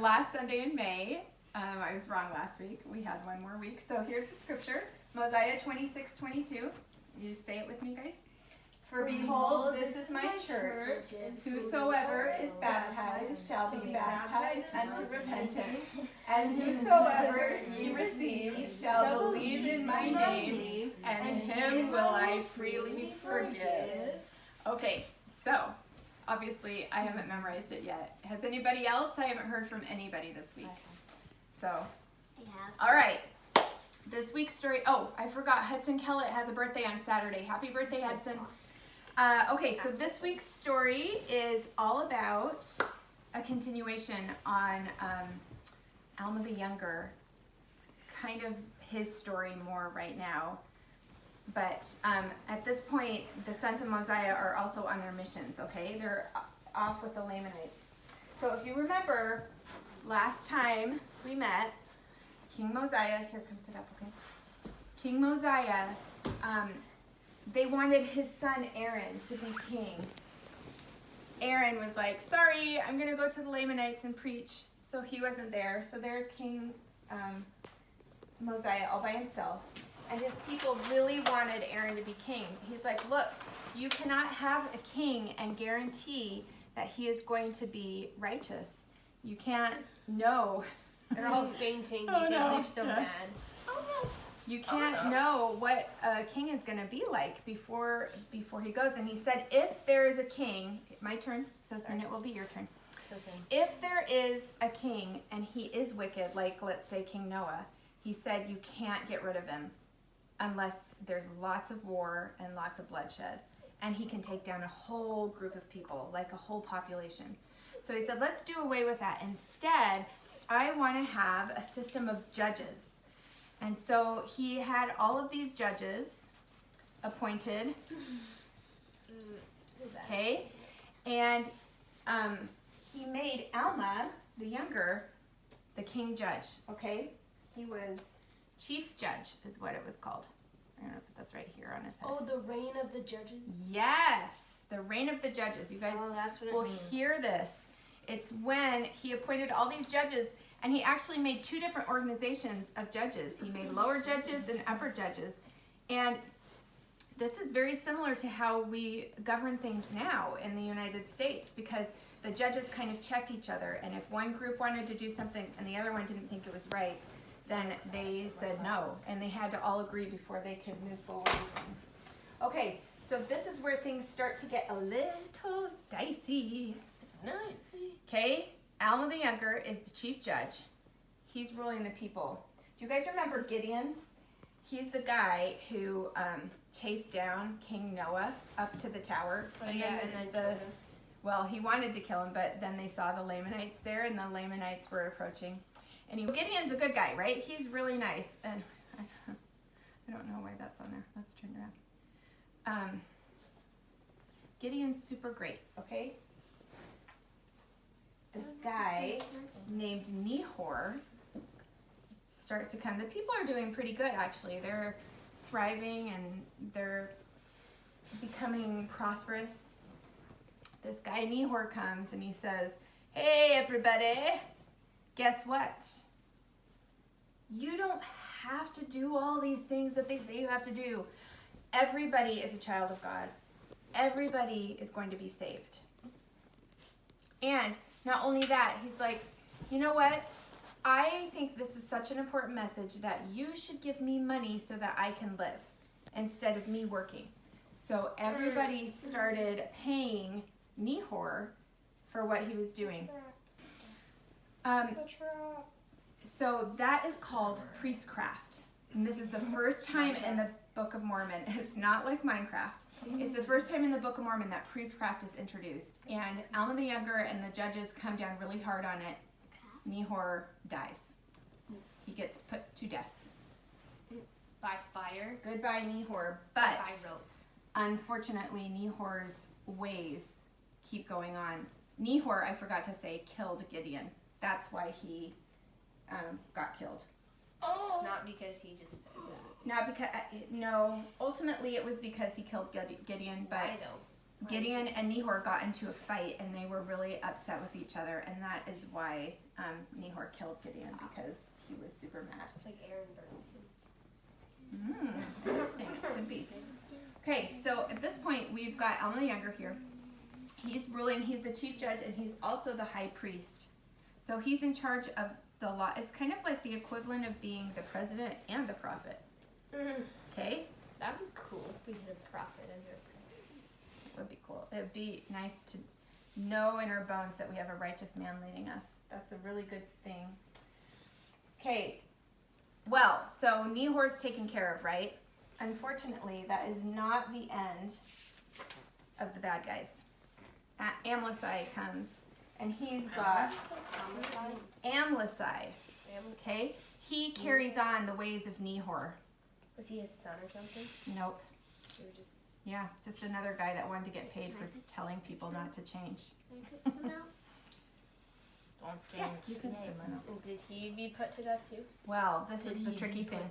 last Sunday in May. I was wrong last week. We had one more week. So here's the scripture. Mosiah 26:22. You say it with me, guys. For behold, this is my church. Whosoever is baptized shall be baptized unto repentance, and whosoever ye receive shall believe in my name, and him will I freely forgive. Okay, so obviously I haven't memorized it yet. Has anybody else? I haven't heard from anybody this week. So, all right. This week's story. Oh, I forgot. Hudson Kellett has a birthday on Saturday. Happy birthday, Hudson. Okay, so this week's story is all about a continuation on Alma the Younger, kind of his story more right now. But at this point, the sons of Mosiah are also on their missions, okay? They're off with the Lamanites. So if you remember, last time we met, King Mosiah, here, come sit up, okay? King Mosiah, they wanted his son Aaron to be king. Aaron was like, sorry, I'm going to go to the Lamanites and preach. So he wasn't there. So there's King Mosiah all by himself. And his people really wanted Aaron to be king. He's like, look, you cannot have a king and guarantee that he is going to be righteous. You can't know. They're all fainting because they're so mad. Oh, no. You can't know what a king is going to be like before he goes. And he said, if there is a king, my turn, so soon it will be your turn. So soon. If there is a king and he is wicked, like let's say King Noah, he said you can't get rid of him unless there's lots of war and lots of bloodshed. And he can take down a whole group of people, like a whole population. So he said, let's do away with that. Instead, I want to have a system of judges. And so he had all of these judges appointed, okay? And he made Alma, the younger, the king judge, okay? He was chief judge is what it was called. I'm going to put this right here on his head. Oh, the reign of the judges? Yes, the reign of the judges. You guys will hear this. It's when he appointed all these judges, and he actually made two different organizations of judges. He made lower judges and upper judges. And this is very similar to how we govern things now in the United States, because the judges kind of checked each other. And if one group wanted to do something and the other one didn't think it was right, then they said no. And they had to all agree before they could move forward with things. Okay, so this is where things start to get a little dicey. Okay, Alma the Younger is the chief judge. He's ruling the people. Do you guys remember Gideon? He's the guy who chased down King Noah up to the tower. Oh, and then well, he wanted to kill him, but then they saw the Lamanites there, and the Lamanites were approaching. And Gideon's a good guy, right? He's really nice. And I don't know why that's on there. Let's turn it around. Gideon's super great, okay? This guy named Nehor starts to come. The people are doing pretty good, actually. They're thriving and they're becoming prosperous. This guy Nehor comes and he says, hey, everybody, guess what? You don't have to do all these things that they say you have to do. Everybody is a child of God. Everybody is going to be saved. And not only that, he's like, you know what? I think this is such an important message that you should give me money so that I can live instead of me working. So everybody started paying Nehor for what he was doing. So that is called priestcraft. And this is the first time in the Book of Mormon. It's not like Minecraft. It's the first time in the Book of Mormon that priestcraft is introduced. And Alma the Younger and the judges come down really hard on it. Nehor dies. He gets put to death. By fire? Goodbye, Nehor. But unfortunately, Nehor's ways keep going on. Nehor, I forgot to say, killed Gideon. That's why he got killed. Oh. Not because he just said that. Not because, no, ultimately it was because he killed Gideon, but why though? Gideon and Nehor got into a fight, and they were really upset with each other, and that is why Nehor killed Gideon, because he was super mad. It's like Aaron Interesting. Could be. Okay, so at this point, we've got Alma the Younger here. He's ruling. He's the chief judge, and he's also the high priest. So he's in charge of the law. It's kind of like the equivalent of being the president and the prophet. Okay? That'd be cool if we had a prophet as our president. It would be cool. It would be nice to know in our bones that we have a righteous man leading us. That's a really good thing. Okay. Well, so Nehor's taken care of, right? Unfortunately, that is not the end of the bad guys. Amlici comes, and he's got Amlici. Okay? He carries on the ways of Nehor. Was he his son or something? Nope. They were just... Yeah, just another guy that wanted to get paid for telling people not to change. Don't change the name. And did he be put to death too? Well, this is the tricky thing.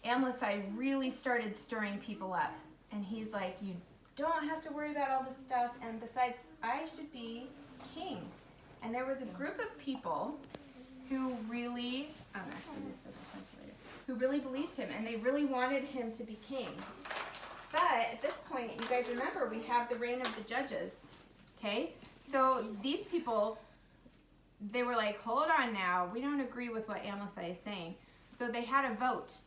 Amlici really started stirring people up. And he's like, you don't have to worry about all this stuff. And besides, I should be king. And there was a group of people who really, actually this doesn't come to later, who really believed him. And they really wanted him to be king. But at this point, you guys remember, we have the reign of the judges. Okay? So these people, they were like, hold on now, we don't agree with what Amlici is saying. So they had a vote,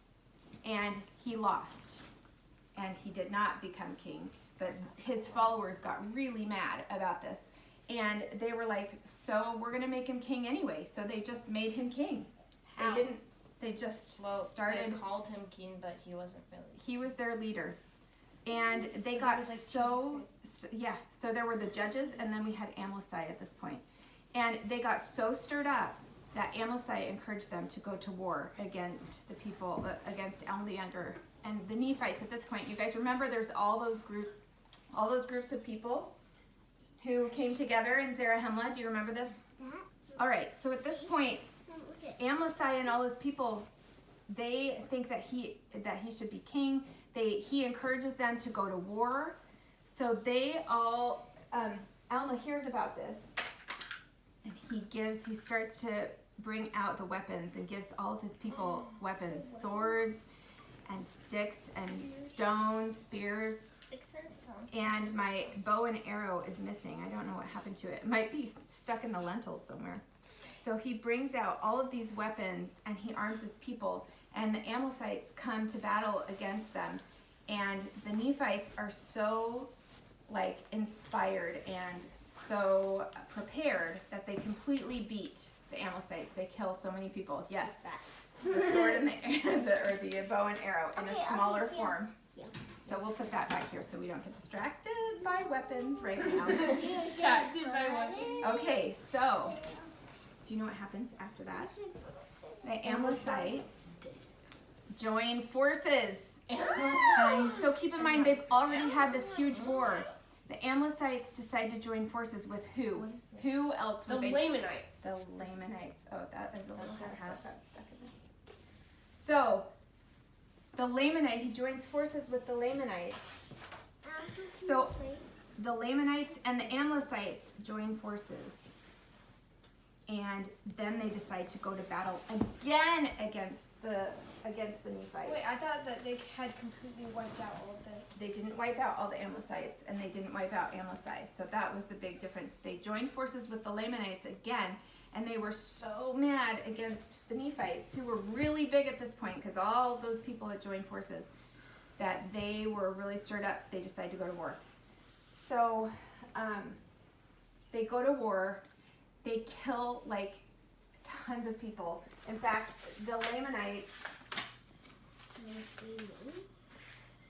and he lost. And he did not become king. But his followers got really mad about this. And they were like, so we're going to make him king anyway. So they just made him king. How? They just started. They called him king, but he wasn't really. He was their leader. And they got so there were the judges, and then we had Amlici at this point. And they got so stirred up that Amlici encouraged them to go to war against the people, against Alma the Younger and the Nephites at this point. You guys remember there's all those groups of people who came together in Zarahemla. Do you remember this? All right, so at this point, Amlici and all his people, they think that he should be king. He encourages them to go to war. So they all, Alma hears about this, and he starts to bring out the weapons and gives all of his people weapons, swords and sticks and stones, spears. Sticks and stones. And my bow and arrow is missing. I don't know what happened to it. It might be stuck in the lentils somewhere. So he brings out all of these weapons, and he arms his people, and the Amlicites come to battle against them. And the Nephites are so inspired and so prepared that they completely beat the Amlicites. They kill so many people. Yes, the sword and the bow and arrow in a smaller form. So we'll put that back here so we don't get distracted by weapons right now. Distracted by weapons. Okay, so do you know what happens after that? The Amlicites join forces. So keep in mind, they've already had this huge war. The Amlicites decide to join forces with who? Who else would The Lamanites. The Lamanites. Oh, that is the little stuff that's stuck in there. So, the Lamanite, he joins forces with the Lamanites. So, the Lamanites and the Amlicites join forces. And then they decide to go to battle again against the Nephites. Wait, I thought that they had completely wiped out all of the... They didn't wipe out all the Amlicites, and they didn't wipe out Amlici. So that was the big difference. They joined forces with the Lamanites again, and they were so mad against the Nephites, who were really big at this point, because all of those people had joined forces, that they were really stirred up. They decided to go to war. So they go to war. They kill tons of people. In fact, the Lamanites,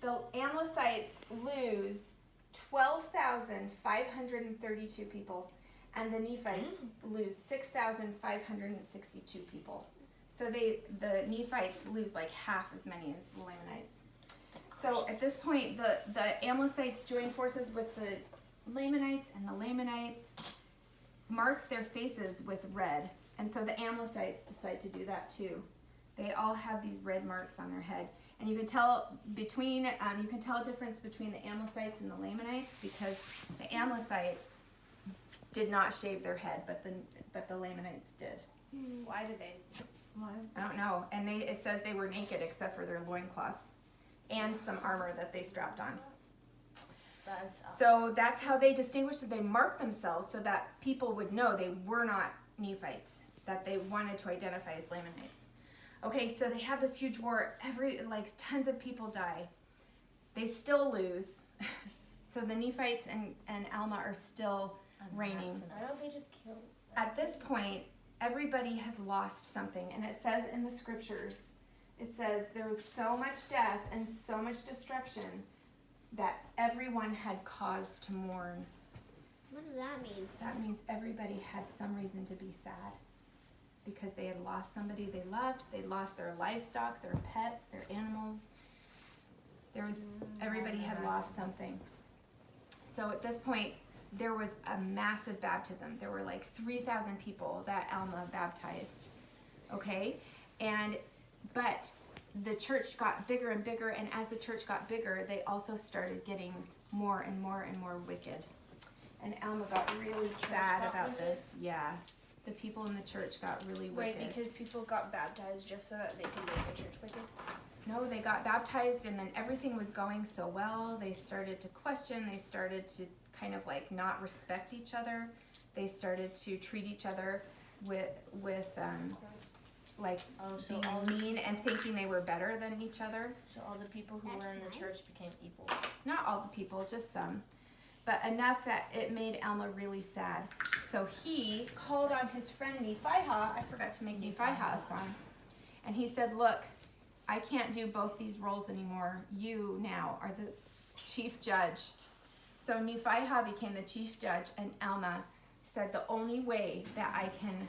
the Amlicites lose 12,532 people, and the Nephites lose 6,562 people. So the Nephites lose half as many as the Lamanites. So at this point, the Amlicites join forces with the Lamanites, and the Lamanites mark their faces with red. And so the Amlicites decide to do that too. They all have these red marks on their head. And you can tell between, you can tell a difference between the Amlicites and the Lamanites, because the Amlicites did not shave their head, but the Lamanites did. Why did they? I don't know. And it says they were naked except for their loincloths and some armor that they strapped on. So that's how they distinguished it. They marked themselves so that people would know they were not Nephites, that they wanted to identify as Lamanites. Okay, so they have this huge war. Tons of people die. They still lose. So the Nephites and Alma are still reigning. Why don't they just kill? At this point, everybody has lost something. And it says in the scriptures, it says there was so much death and so much destruction that everyone had cause to mourn. What does that mean? That means everybody had some reason to be sad because they had lost somebody they loved. They lost their livestock, their pets, their animals. Everybody had lost something. So at this point, there was a massive baptism. There were like 3,000 people that Alma baptized. Okay? But the church got bigger and bigger, and as the church got bigger, they also started getting more and more and more wicked. And Alma got really sad about this. Yeah. The people in the church got really wicked. Wait, because people got baptized just so that they could make the church wicked? No, they got baptized, and then everything was going so well. They started to question. They started to kind of like not respect each other. They started to treat each other with being mean and thinking they were better than each other. So all the people who were in the church became evil. Not all the people, just some. But enough that it made Alma really sad. So he called on his friend Mosiah. I forgot to make Mosiah a song. And he said, look, I can't do both these roles anymore. You now are the chief judge. So Mosiah became the chief judge, and Alma said the only way that I can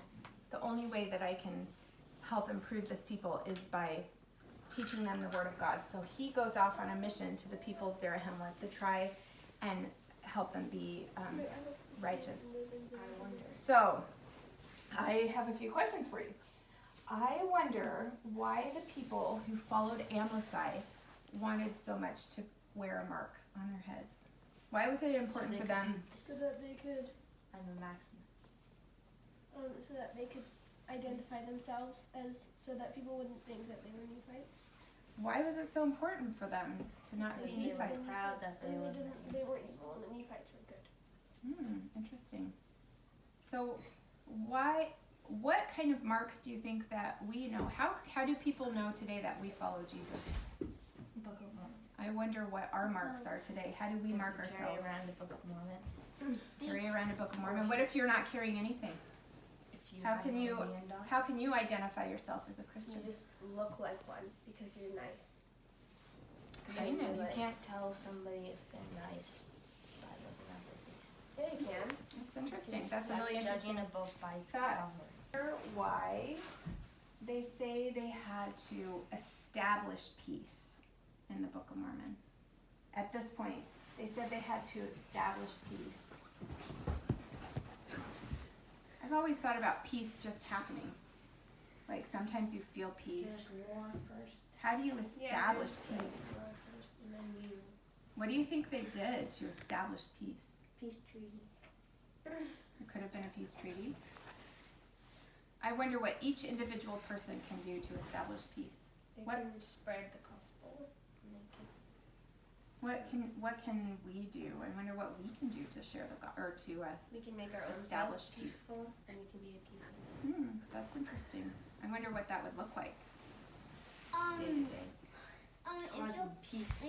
help improve this people is by teaching them the word of God. So he goes off on a mission to the people of Zarahemla to try and help them be righteous. So I have a few questions for you. I wonder why the people who followed Amlici wanted so much to wear a mark on their heads. Why was it important for them? So that they could, I'm a maximum. so that they could identify themselves so that people wouldn't think that they were Nephites. Why was it so important for them to not be They were Nephites? proud that they were. They were evil and the Nephites were good. Interesting. So what kind of marks do you think that we know? How do people know today that we follow Jesus? Book of Mormon. I wonder what our marks are today. How do we mark Carry ourselves? around the Book of Mormon. Carry around a Book of Mormon. What if you're not carrying anything? If you How have can a you million dollars. how can you identify yourself as a Christian? You just look like one because you're nice. Kindness. You can't tell somebody if they're nice by looking at their face. Yeah, you can. That's interesting. That's a That's really interesting. judging a book by its That- cover. Why they say they had to establish peace in the Book of Mormon. At this point, they said they had to establish peace. I've always thought about peace just happening. Like sometimes you feel peace. There's war first. How do you establish peace? War first, and then you. What do you think they did to establish peace? Peace treaty. It could have been a peace treaty. I wonder what each individual person can do to establish peace. They What- can spread the gospel. And they can What can we do? I wonder what we can do to share we can make our own Establish selves peace. peaceful, and we can be a peaceful that's interesting. I wonder what that would look like. day to day. If you'll Peace.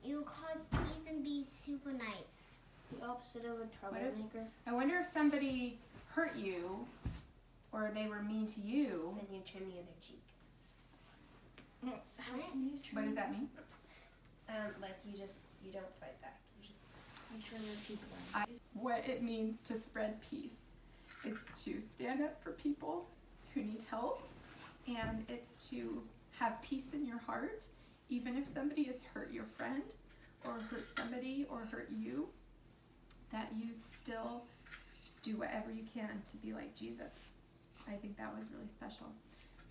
you cause peace and be super nice. The opposite of a troublemaker. I wonder if somebody hurt you or they were mean to you. Then you turn the other cheek. What does that mean? Like you don't fight back. You turn your cheek. What it means to spread peace. It's to stand up for people who need help, and it's to have peace in your heart, even if somebody has hurt your friend or hurt somebody or hurt you, that you still do whatever you can to be like Jesus. I think that was really special.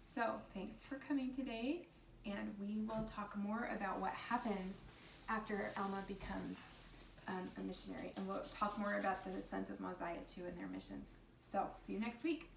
So thanks for coming today, and we will talk more about what happens after Alma becomes a missionary, and we'll talk more about the sons of Mosiah too and their missions. So see you next week.